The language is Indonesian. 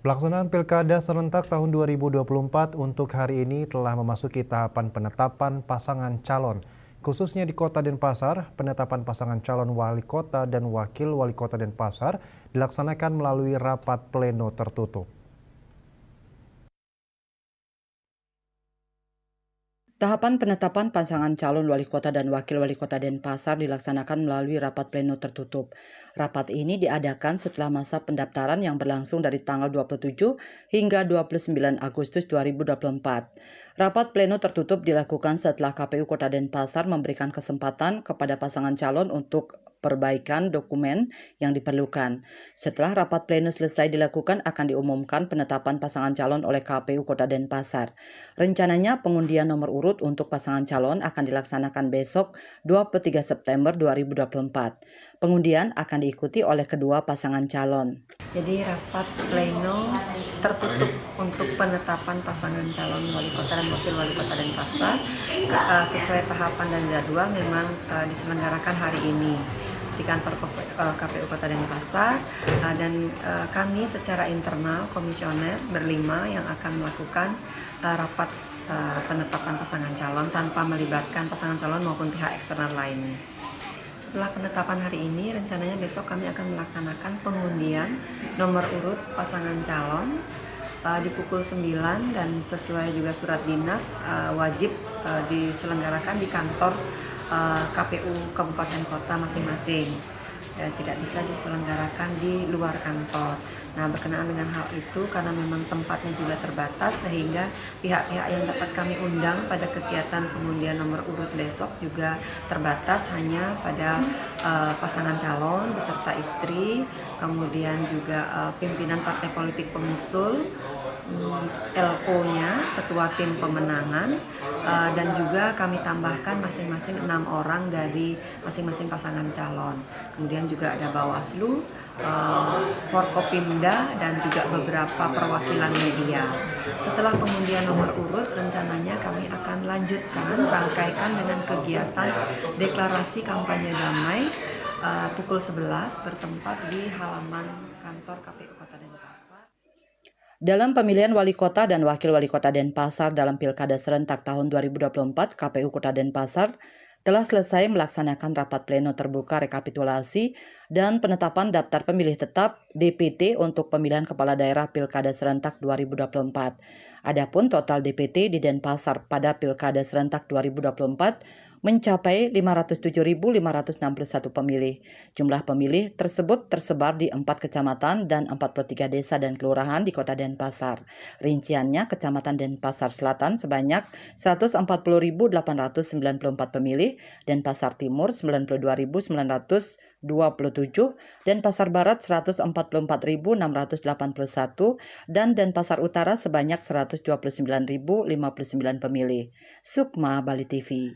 Pelaksanaan Pilkada serentak tahun 2024 untuk hari ini telah memasuki tahapan penetapan pasangan calon. Khususnya di Kota Denpasar, penetapan pasangan calon wali kota dan wakil wali kota Denpasar dilaksanakan melalui rapat pleno tertutup. Tahapan penetapan pasangan calon wali kota dan wakil wali kota Denpasar dilaksanakan melalui rapat pleno tertutup. Rapat ini diadakan setelah masa pendaftaran yang berlangsung dari tanggal 27 hingga 29 Agustus 2024. Rapat pleno tertutup dilakukan setelah KPU Kota Denpasar memberikan kesempatan kepada pasangan calon untuk perbaikan dokumen yang diperlukan. Setelah rapat pleno selesai dilakukan akan diumumkan penetapan pasangan calon oleh KPU Kota Denpasar. Rencananya pengundian nomor urut untuk pasangan calon akan dilaksanakan besok 23 September 2024. Pengundian akan diikuti oleh kedua pasangan calon. Jadi rapat pleno tertutup untuk penetapan pasangan calon wali kota dan wakil wali kota Denpasar sesuai tahapan dan jadwal memang diselenggarakan hari ini di kantor KPU Kota Denpasar dan kami secara internal komisioner berlima yang akan melakukan rapat penetapan pasangan calon tanpa melibatkan pasangan calon maupun pihak eksternal lainnya. Setelah penetapan hari ini, rencananya besok kami akan melaksanakan pengundian nomor urut pasangan calon di pukul 9 dan sesuai juga surat dinas wajib diselenggarakan di kantor KPU Kabupaten Kota masing-masing. Tidak bisa diselenggarakan di luar kantor. Nah, berkenaan dengan hal itu karena memang tempatnya juga terbatas sehingga pihak-pihak yang dapat kami undang pada kegiatan pengundian nomor urut besok juga terbatas hanya pada pasangan calon beserta istri, kemudian juga pimpinan partai politik pengusul, LO-nya, ketua tim pemenangan, dan juga kami tambahkan masing-masing 6 orang dari masing-masing pasangan calon. Kemudian juga ada Bawaslu, Forkopimda, dan juga beberapa perwakilan media. Setelah pengundian nomor urut, rencananya kami akan lanjutkan, rangkaikan dengan kegiatan deklarasi kampanye damai pukul 11 bertempat di halaman kantor KPU Kota Denpasar. Dalam pemilihan wali kota dan wakil wali kota Denpasar dalam Pilkada serentak tahun 2024, KPU Kota Denpasar telah selesai melaksanakan rapat pleno terbuka rekapitulasi dan penetapan daftar pemilih tetap DPT untuk pemilihan kepala daerah Pilkada serentak 2024. Adapun total DPT di Denpasar pada Pilkada serentak 2024 mencapai 507.561 pemilih. Jumlah pemilih tersebut tersebar di 4 kecamatan dan 43 desa dan kelurahan di Kota Denpasar. Rinciannya, Kecamatan Denpasar Selatan sebanyak 140.894 pemilih, Denpasar Timur 92.927, Denpasar Barat 144.681, dan Denpasar Utara sebanyak 129.059 pemilih. Sukma, Bali TV.